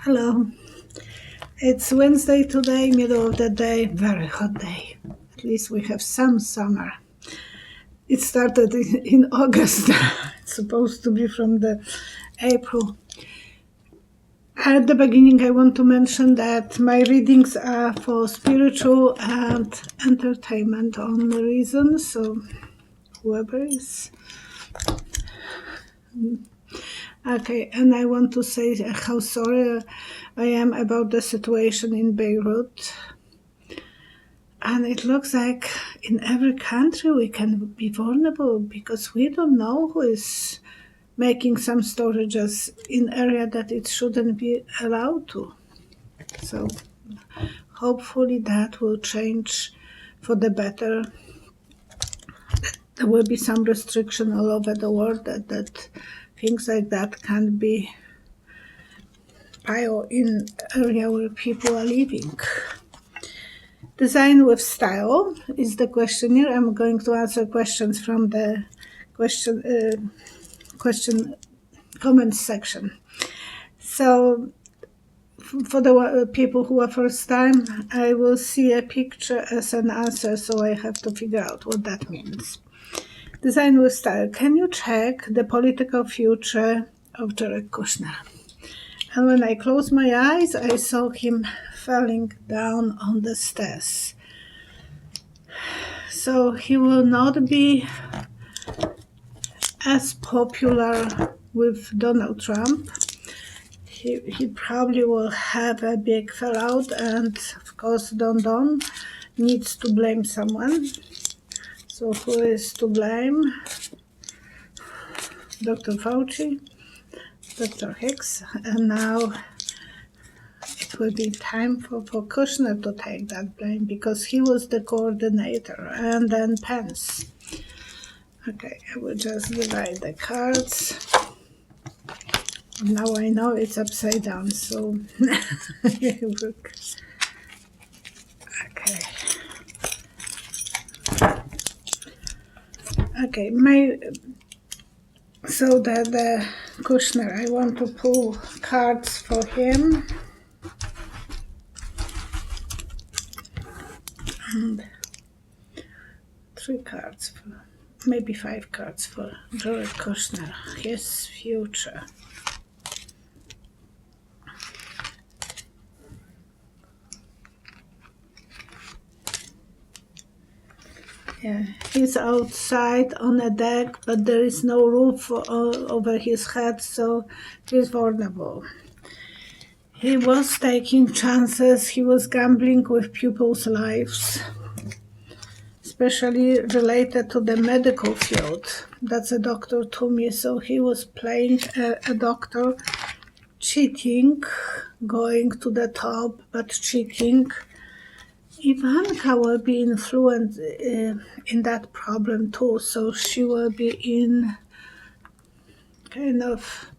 Hello. It's Wednesday today, middle of the day, very hot day. At least we have some summer. It started in August. It's supposed to be from the April. At the beginning, I want to mention that my readings are for spiritual and entertainment only reasons. So whoever is. Okay, and I want to say how sorry I am about the situation in Beirut. And it looks like in every country we can be vulnerable because we don't know who is making some storages in area that it shouldn't be allowed to. So hopefully that will change for the better. There will be some restriction all over the world that things like that can't be piled in area where people are living. Design with style is the questionnaire. I'm going to answer questions from the question comments section. So for the people who are first time, I will see a picture as an answer, so I have to figure out what that means. Design with style. Can you check the political future of Jered Kushner? And when I closed my eyes, I saw him falling down on the stairs. So he will not be as popular with Donald Trump. He probably will have a big fallout, and of course Don needs to blame someone. So who is to blame? Dr. Fauci, Dr. Hicks, and now it will be time for Kushner to take that blame because he was the coordinator, and then Pence. Okay, I will just divide the cards. Now I know it's upside down, so look. Okay, so the Kushner, I want to pull cards for him. And 3 cards, maybe 5 cards for Jered Kushner, his future. Yeah, he's outside on a deck, but there is no roof over his head, so he's vulnerable. He was taking chances, he was gambling with people's lives, especially related to the medical field. That's a doctor to me, so he was playing a doctor, cheating, going to the top, but cheating. Ivanka will be influenced in that problem too, so she will be in kind of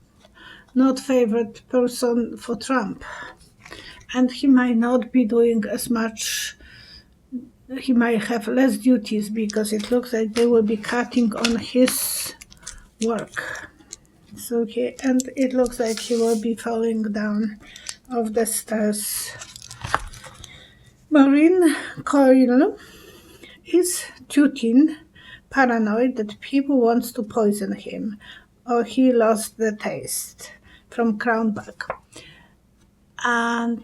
not favorite person for Trump. And he might not be doing as much, he might have less duties because it looks like they will be cutting on his work. So and it looks like he will be falling down off the stairs. Marine Coyle is Putin paranoid that people want to poison him, or he lost the taste from Crownback. And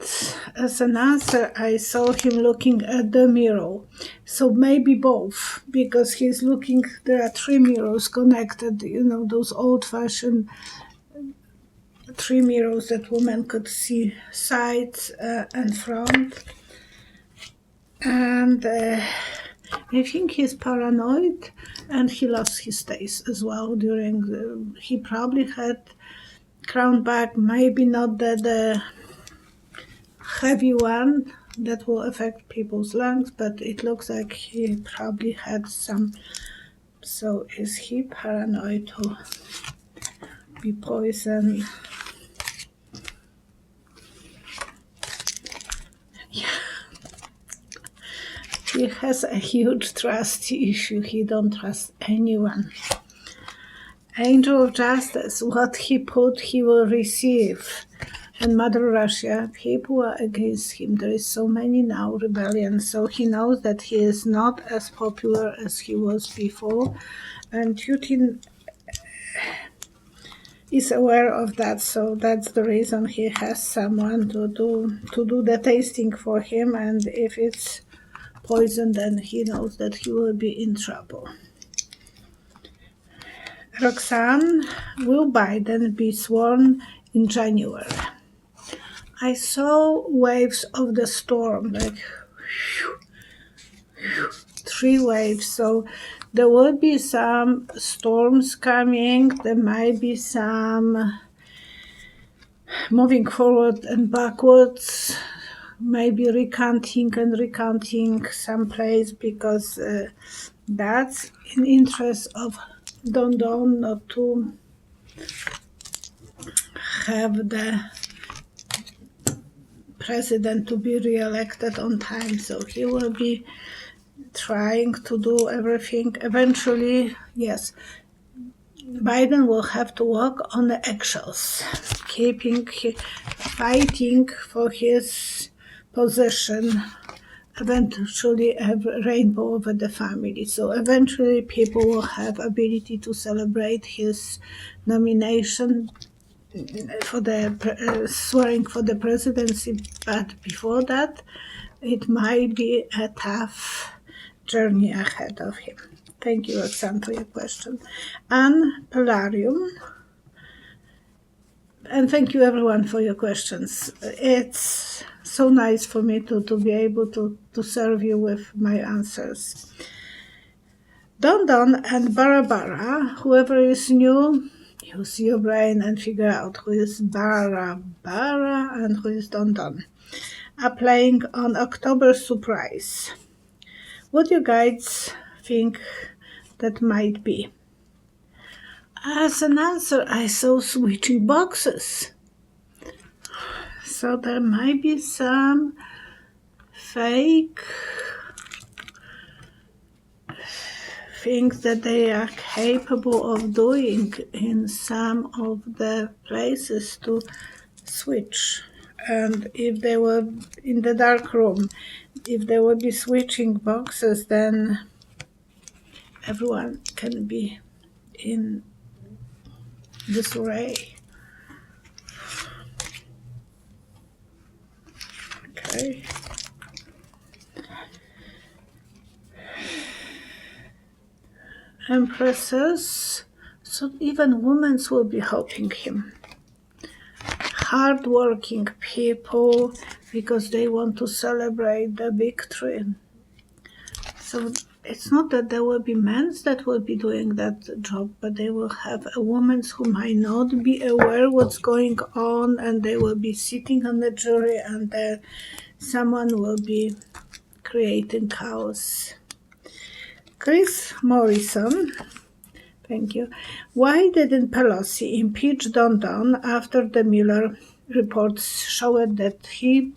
as an answer, I saw him looking at the mirror. So maybe both, because he's looking, there are 3 mirrors connected, those old-fashioned 3 mirrors that women could see sides and front. And I think he's paranoid, and he lost his taste as well he probably had Crownback, maybe not the heavy one that will affect people's lungs, but it looks like he probably had some. So is he paranoid to be poisoned? Yeah. He has a huge trust issue. He don't trust anyone. Angel of Justice, what he put, he will receive. and Mother Russia, people are against him. There is so many now rebellion, so he knows that he is not as popular as he was before, and Putin is aware of that, so that's the reason he has someone to do the tasting for him, and if it's poison, then he knows that he will be in trouble. Roxanne, will Biden be sworn in January? I saw waves of the storm, like 3 waves, so there will be some storms coming, there might be some moving forward and backwards, maybe recounting some place, because that's in interest of Don not to have the president to be re-elected on time, so he will be trying to do everything. Eventually, yes, Biden will have to walk on the eggshells, fighting for his position, eventually have a rainbow over the family. So eventually people will have ability to celebrate his nomination for the swearing for the presidency, but before that it might be a tough journey ahead of him. Thank you, Roxanne, for your question. Anne Polarium, and thank you everyone for your questions. It's so nice for me to be able to serve you with my answers. Don and Bara, whoever is new, use your brain and figure out who is Bara and who is Don, are playing on October Surprise. What do you guys think that might be? As an answer, I saw switching boxes. So there might be some fake things that they are capable of doing in some of the places to switch. And if they were in the dark room, if there would be switching boxes, then everyone can be in disarray. Okay. Empresses, so even women will be helping him. Hard-working people, because they want to celebrate the victory. So it's not that there will be men that will be doing that job, but they will have a woman who might not be aware what's going on, and they will be sitting on the jury, and someone will be creating chaos. Chris Morrison, thank you. Why didn't Pelosi impeach Don after the Mueller reports showed that he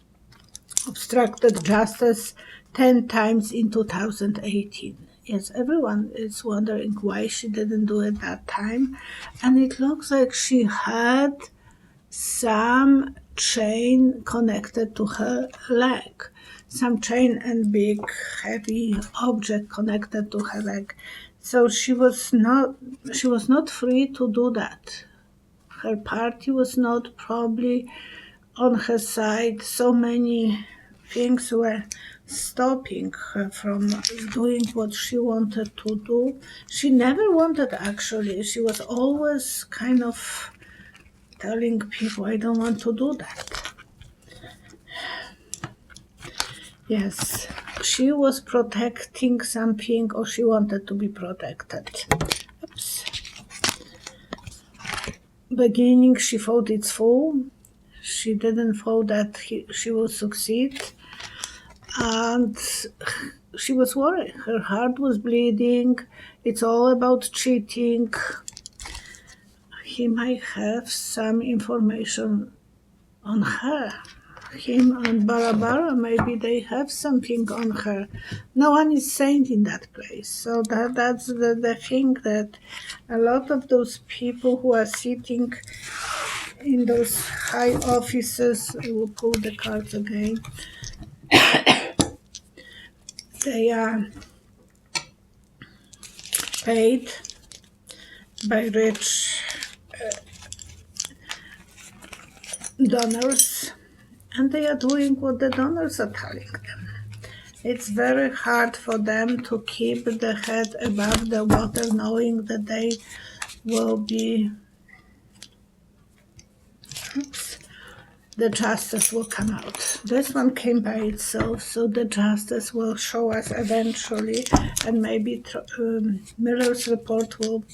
obstructed justice 10 times in 2018? Yes, everyone is wondering why she didn't do it that time. And it looks like she had some chain connected to her leg. Some chain and big heavy object connected to her leg. So she was not free to do that. Her party was not probably on her side. So many things were stopping her from doing what she wanted to do. She never wanted, actually. She was always kind of telling people, I don't want to do that. Yes, she was protecting something, or she wanted to be protected. Oops. Beginning, she thought it's full. She didn't thought that she will succeed. And she was worried. Her heart was bleeding. It's all about cheating. He might have some information on her. Him and Bara, maybe they have something on her. No one is saint in that place. So that's the thing, that a lot of those people who are sitting in those high offices. I will pull the cards again. They are paid by rich donors, and they are doing what the donors are telling them. It's very hard for them to keep the head above the water, knowing that they will be, the justice will come out. This one came by itself, so the justice will show us eventually, and maybe Miller's report will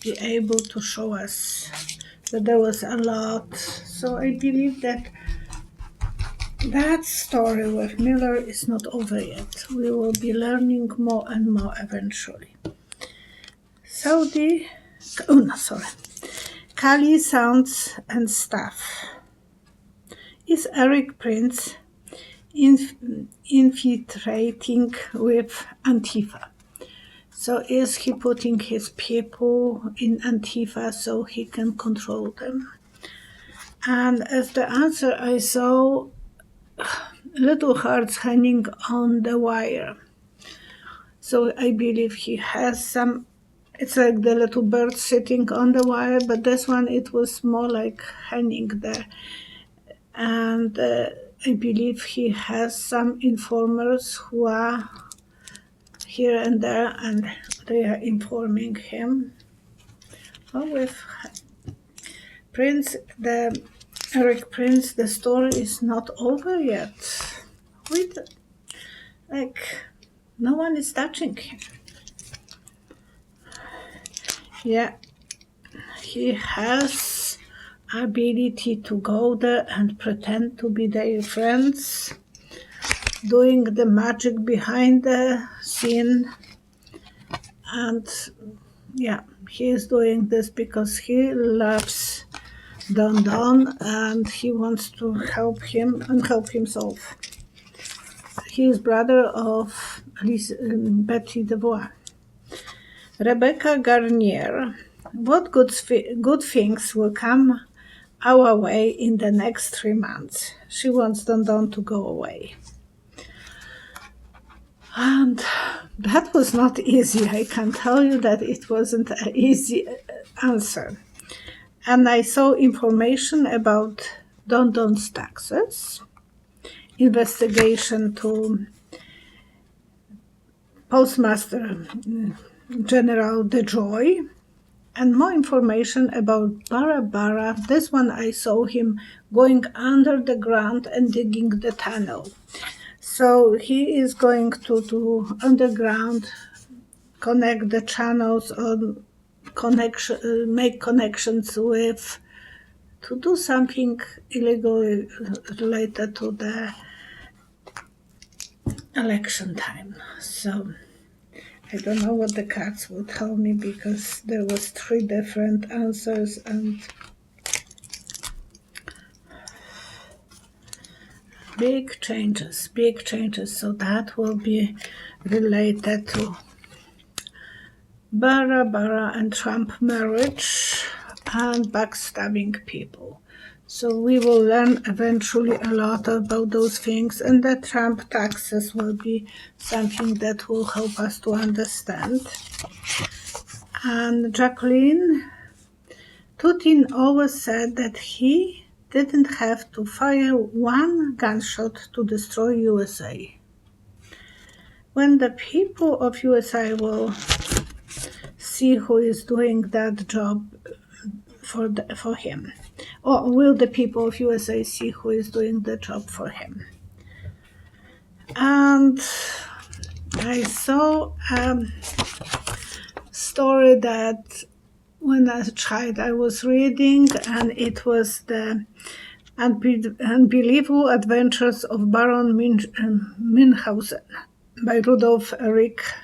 be able to show us that there was a lot. So I believe that story with Miller is not over yet. We will be learning more and more eventually. Kali Sounds and Stuff. Is Eric Prince infiltrating with Antifa? So is he putting his people in Antifa so he can control them? And as the answer, I saw little hearts hanging on the wire. So I believe he has some, it's like the little bird sitting on the wire, but this one, it was more like hanging there. And I believe he has some informers who are here and there, and they are informing him. With Prince, Eric Prince, the story is not over yet. No one is touching him. Yeah, he has ability to go there and pretend to be their friends, doing the magic behind the scene. And yeah, he is doing this because he loves Don Don and he wants to help him and help himself. He is brother of Betty DeVois. Rebecca Garnier. What good things will come our way in the next 3 months? She wants Don Don to go away. And that was not easy. I can tell you that it wasn't an easy answer. And I saw information about Don Don's taxes, investigation to Postmaster General DeJoy, and more information about Bara. This one I saw him going under the ground and digging the tunnel. So he is going to do underground, connect the channels, or make connections with, to do something illegal related to the election time. So I don't know what the cards will tell me, because there was 3 different answers and big changes. So that will be related to Bara and Trump marriage and backstabbing people. So we will learn eventually a lot about those things, and the Trump taxes will be something that will help us to understand. And Jacqueline, Putin always said that he didn't have to fire 1 gunshot to destroy USA. When the people of USA will see who is doing that job for him, or will the people of USA see who is doing the job for him? And I saw a story that when I was a child I was reading, and it was the Unbelievable Adventures of Baron Münchhausen by Rudolf Erika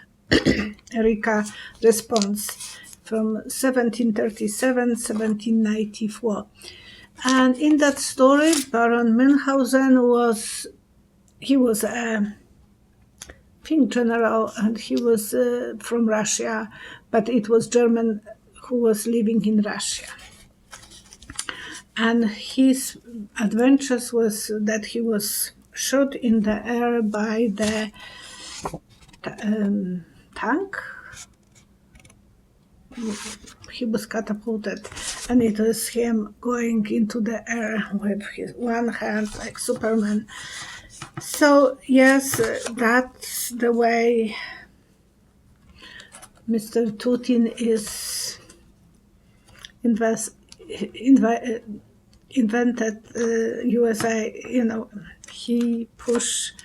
Response from 1737-1794. And in that story, Baron Münchhausen was a King general, and he was from Russia, but it was German who was living in Russia. and his adventures was that he was shot in the air by the tank. He was catapulted, and it was him going into the air with his one hand like Superman. So yes, that's the way Mr. Putin is invented USA. He pushed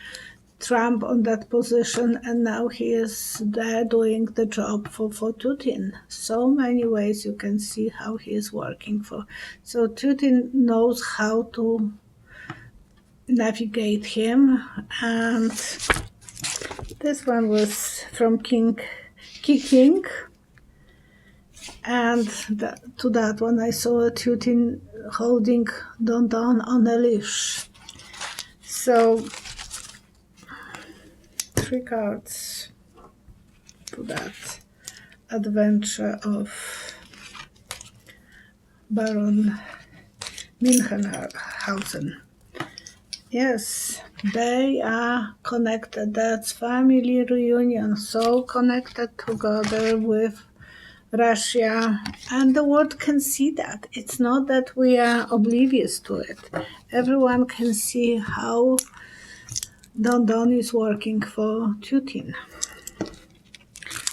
Trump on that position, and now he is there doing the job for Putin. So many ways you can see how he is working for. So Putin knows how to navigate him, and this one was from King, and to that one I saw Putin holding Don Don on a leash. So 3 cards to that adventure of Baron Münchhausen. Yes, they are connected. That's family reunion, so connected together with Russia, and the world can see that. It's not that we are oblivious to it. Everyone can see how Don is working for Putin.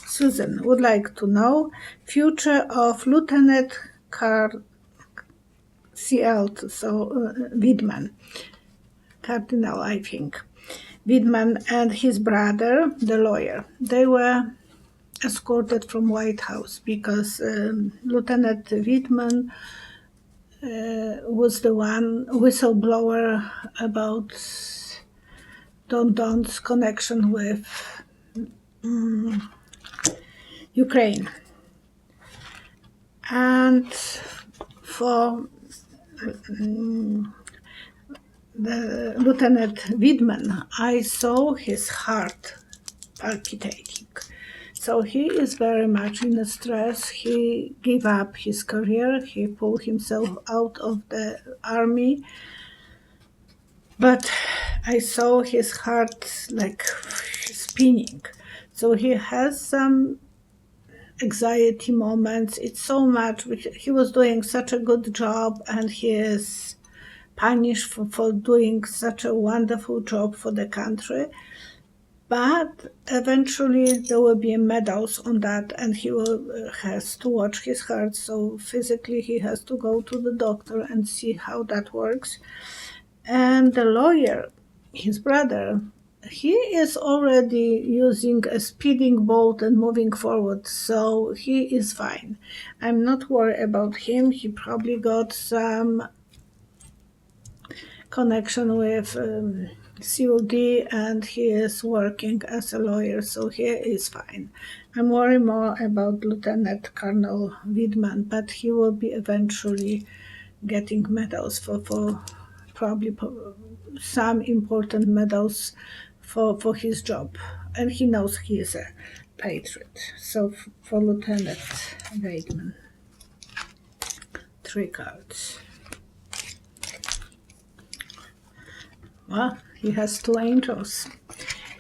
Susan would like to know future of Lieutenant CL, so Widman, Cardinal, I think. Widman and his brother, the lawyer, they were escorted from White House because Lieutenant Widman was the one whistleblower about Don's connection with Ukraine. And for the Lieutenant Widman, I saw his heart palpitating. So he is very much in stress. He gave up his career. He pulled himself out of the army. But I saw his heart like spinning. So he has some anxiety moments. It's so much. He was doing such a good job, and he is punished for doing such a wonderful job for the country. But eventually there will be medals on that, and he has to watch his heart. So physically he has to go to the doctor and see how that works. And the lawyer, his brother, he is already using a speeding boat and moving forward, so he is fine. I'm not worried about him. He probably got some connection with COD, and he is working as a lawyer, so he is fine. I'm worried more about Lieutenant Colonel Widman, but he will be eventually getting medals for probably some important medals for his job, and he knows he is a patriot. So for Lieutenant Widman, 3 cards. Well, he has 2 angels.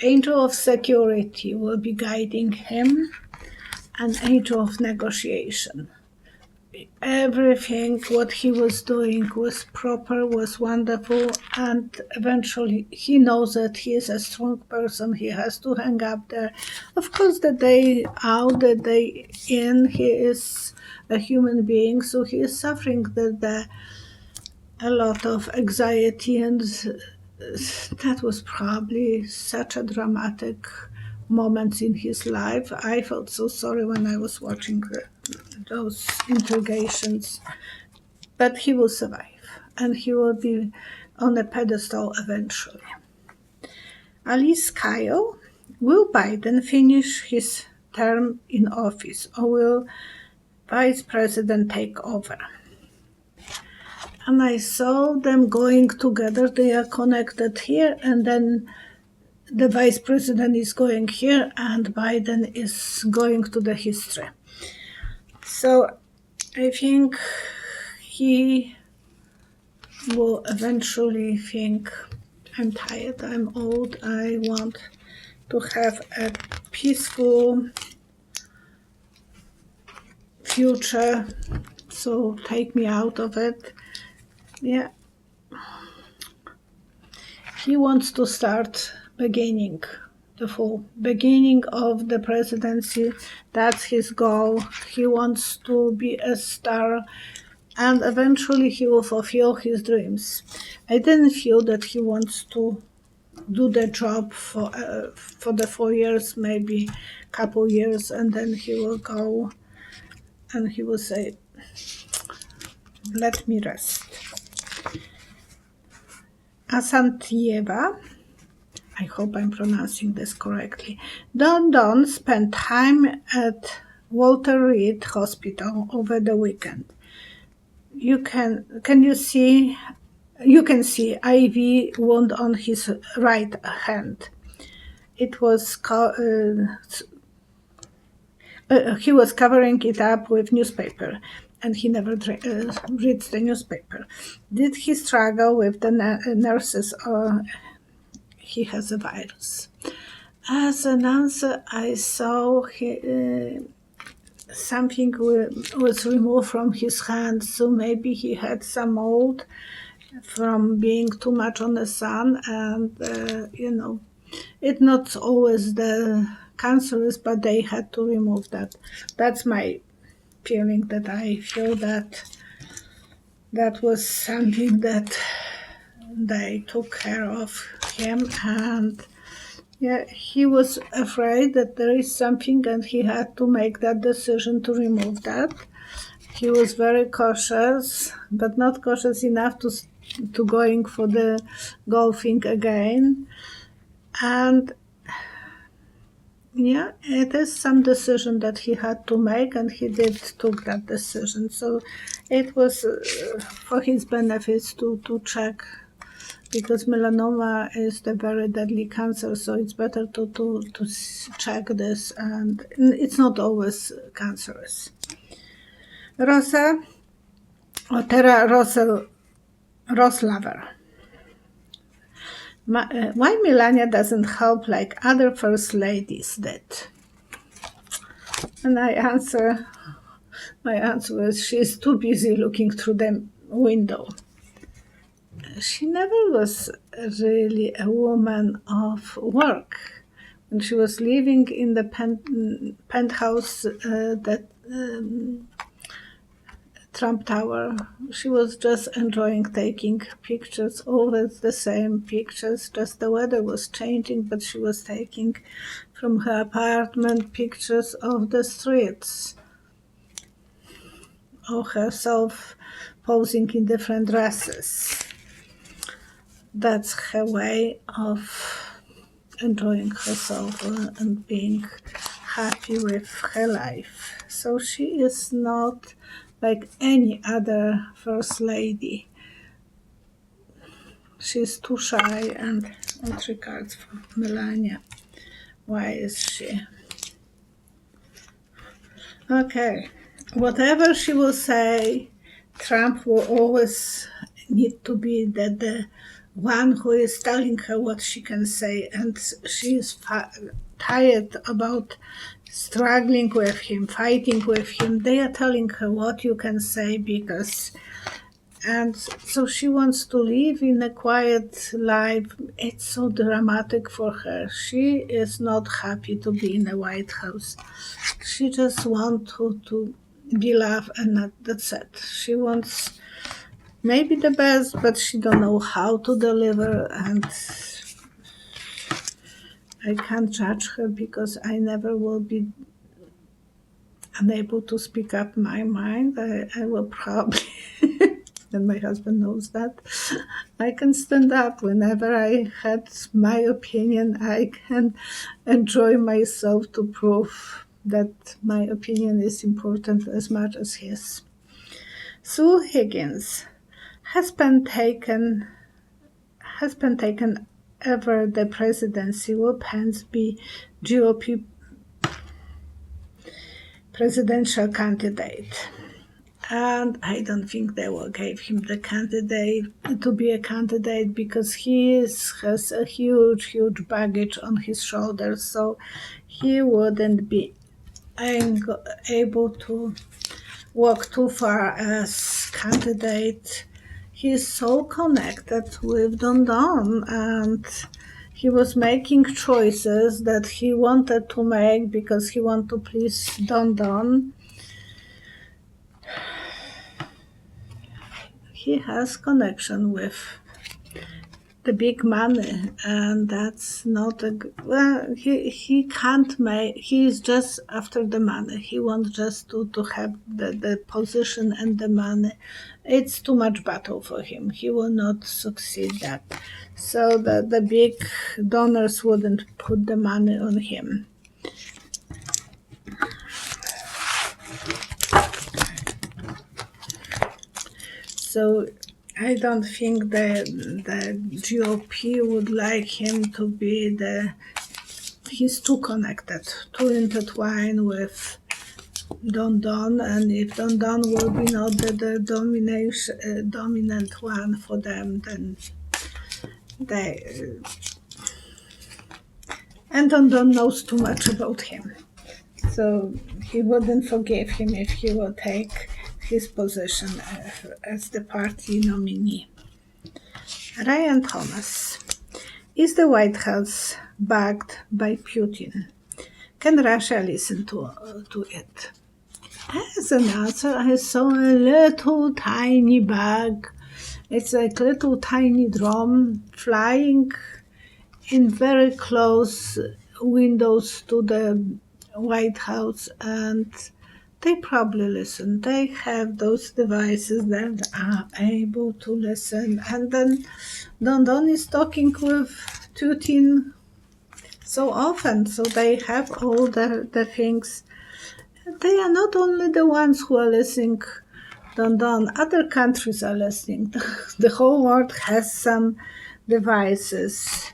Angel of security will be guiding him, and angel of negotiation. Everything what he was doing was proper, was wonderful, and eventually he knows that he is a strong person. He has to hang up there. Of course, the day out, the day in, he is a human being, so he is suffering a lot of anxiety, and that was probably such a dramatic moment in his life. I felt so sorry when I was watching those interrogations, but he will survive, and he will be on a pedestal eventually. Alice Kyle, will Biden finish his term in office, or will Vice President take over? And I saw them going together. They are connected here, and then the Vice President is going here, and Biden is going to the history. So I think he will eventually think, I'm tired, I'm old, I want to have a peaceful future, so take me out of it. Yeah. He wants to start the full beginning of the presidency. That's his goal. He wants to be a star, and eventually he will fulfill his dreams. I didn't feel that he wants to do the job for the 4 years, maybe couple years, and then he will go and he will say, let me rest. Asantieva, I hope I'm pronouncing this correctly, Don spent time at Walter Reed Hospital over the weekend. You can see IV wound on his right hand. It was he was covering it up with newspaper, and he never reads the newspaper. Did he struggle with the nurses, or he has a virus? As an answer, I saw something was removed from his hand, so maybe he had some mold from being too much on the sun, and it's not always the cancerous, but they had to remove that. That's my feeling, that I feel that was something that they took care of him, and yeah, he was afraid that there is something, and he had to make that decision to remove that. He was very cautious, but not cautious enough to going for the golfing again. And yeah, it is some decision that he had to make, and he took that decision. So it was for his benefits to check, because melanoma is the very deadly cancer, so it's better to check this, and it's not always cancerous. Rosa, Tera Roslaver. Why Melania doesn't help like other first ladies did? And my answer is she's too busy looking through the window. She never was really a woman of work. When she was living in the penthouse that Trump Tower, she was just enjoying taking pictures, always the same pictures, just the weather was changing, but she was taking from her apartment pictures of the streets, of herself posing in different dresses. That's her way of enjoying herself and being happy with her life. So she is not like any other first lady. She's too shy, and 3 cards for Melania. Why is she? Okay, whatever she will say, Trump will always need to be the one who is telling her what she can say, and she is tired about struggling with him, fighting with him. They are telling her what you can say, and so she wants to live in a quiet life. It's so dramatic for her. She is not happy to be in a White House. She just wants to be loved, and that's it. She wants maybe the best, but she don't know how to deliver, and I can't judge her because I never will be unable to speak up my mind. I will probably, and my husband knows that, I can stand up whenever I had my opinion. I can enjoy myself to prove that my opinion is important as much as his. Sue Higgins has been taken ever the presidency. Will Pence be GOP presidential candidate? And I don't think they will give him the candidate to be a candidate because has a huge baggage on his shoulders, so he wouldn't be able to walk too far as candidate. He's so connected with Don Don, and he was making choices that he wanted to make because he wanted to please Don Don. He has connection with the big money, and that's not he can't make, he's just after the money. He wants just to have the position and the money. It's too much battle for him. He will not succeed that, so the big donors wouldn't put the money on him. So I don't think the GOP would like him to be he's too connected, too intertwined with Don Don, and if Don Don will be not the dominant one for them, then and Don Don knows too much about him, so he wouldn't forgive him if he will take his position as the party nominee. Ryan Thomas. Is the White House backed by Putin? Can Russia listen to it? As an answer, I saw a little tiny bag. It's like little tiny drone flying in very close windows to the White House, and they probably listen. They have those devices that are able to listen. And then Don Don is talking with Putin so often, so they have all the things. They are not only the ones who are listening, Don Don, other countries are listening. The whole world has some devices.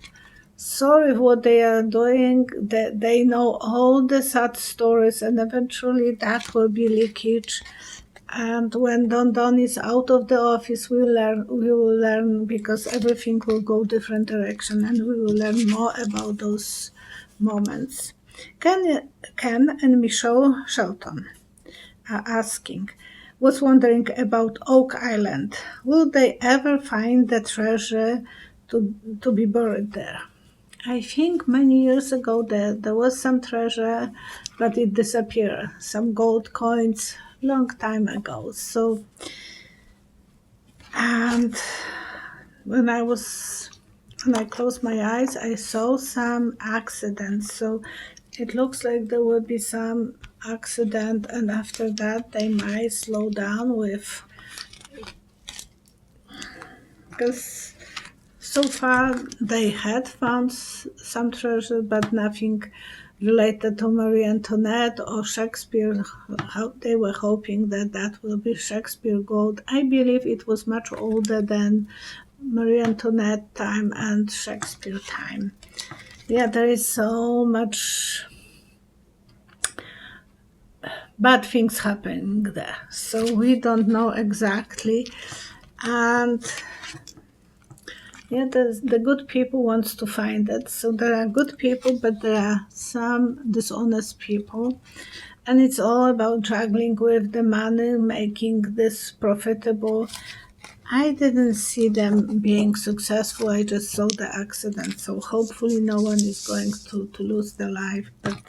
Sorry what they are doing. They know all the sad stories, and eventually that will be leakage. And when Don Don is out of the office, we will learn because everything will go different direction, and we will learn more about those moments. Ken and Michelle Shelton are asking, was wondering about Oak Island. Will they ever find the treasure to be buried there? I think many years ago there was some treasure, but it disappeared. Some gold coins, long time ago. So, and when I closed my eyes, I saw some accidents. So it looks like there will be some accident, and after that they might slow down with, because so far they had found some treasure, but nothing related to Marie Antoinette or Shakespeare. They were hoping that will be Shakespeare gold. I believe it was much older than Marie Antoinette time and Shakespeare time. Yeah, there is so much bad things happening there, so we don't know exactly. And yeah, the good people wants to find it. So there are good people, but there are some dishonest people. And it's all about juggling with the money, making this profitable. I didn't see them being successful. I just saw the accident. So hopefully no one is going to lose their life. But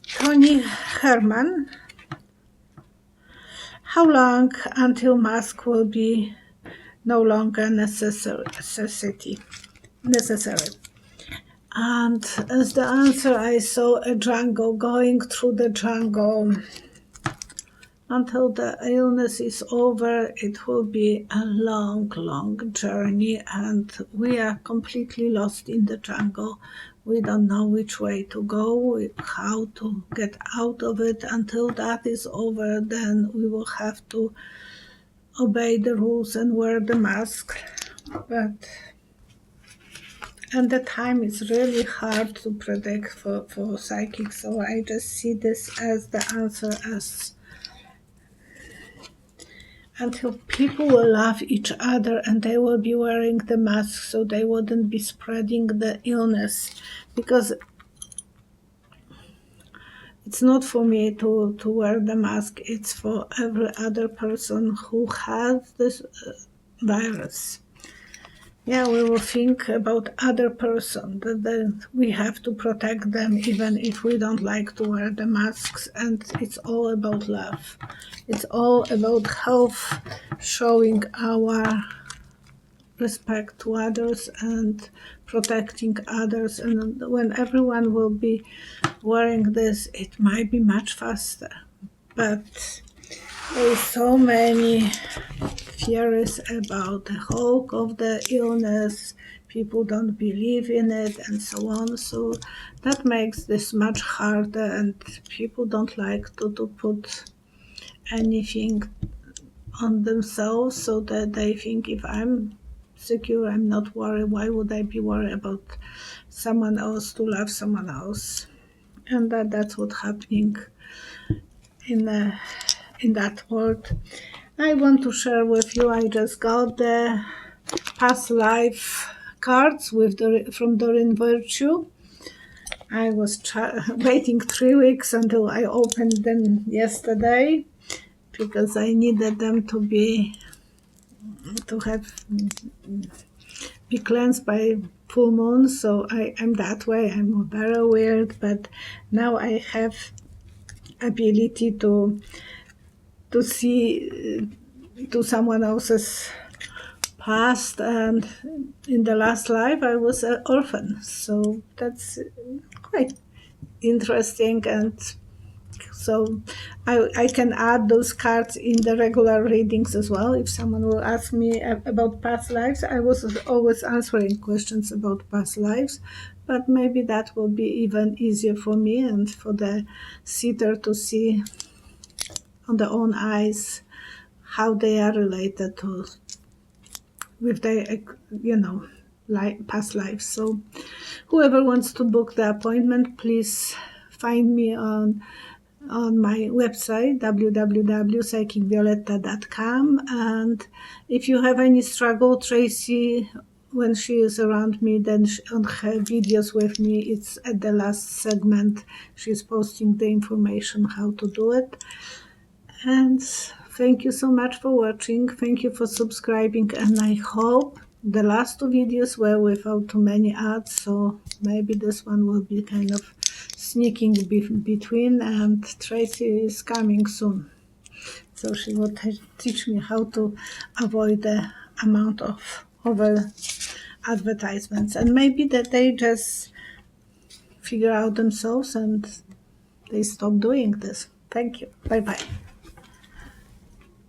Tony Herman, how long until mask will be no longer necessary? And as the answer, I saw a jungle, going through the jungle until the illness is over. It will be a long journey, and we are completely lost in the jungle. We don't know which way to go, how to get out of it. Until that is over, then we will have to obey the rules and wear the mask. And the time is really hard to predict for psychics, so I just see this as the answer as until people will love each other and they will be wearing the mask so they wouldn't be spreading the illness. Because it's not for me to wear the mask, it's for every other person who has this virus. Yeah, we will think about other person, that we have to protect them even if we don't like to wear the masks, and it's all about love. It's all about health, showing our respect to others and protecting others. And when everyone will be wearing this, it might be much faster. But there is so many fears about the whole of the illness. People don't believe in it and so on. So that makes this much harder, and people don't like to put anything on themselves, so that they think, if I'm secure, I'm not worried. Why would I be worried about someone else, to love someone else? And that's what's happening in that world. I want to share with you, I just got the past life cards from Doreen Virtue. I was waiting 3 weeks until I opened them yesterday, because I needed them to be cleansed by full moon. So I'm that way. I'm very weird, but now I have ability to see to someone else's past, and in the last life I was an orphan. So that's quite interesting, and so I can add those cards in the regular readings as well. If someone will ask me about past lives, I was always answering questions about past lives, but maybe that will be even easier for me and for the seeker to see on their own eyes how they are related to with their past lives. So whoever wants to book the appointment, please find me on my website www.psychicvioletta.com. And if you have any struggle, Tracy, when she is around me, then on her videos with me, it's at the last segment, she's posting the information how to do it. And thank you so much for watching. Thank you for subscribing, and I hope the last 2 videos were without too many ads, so maybe this one will be kind of sneaking between, and Tracy is coming soon. So she will teach me how to avoid the amount of over advertisements, and maybe that they just figure out themselves and they stop doing this. Thank you. Bye-bye.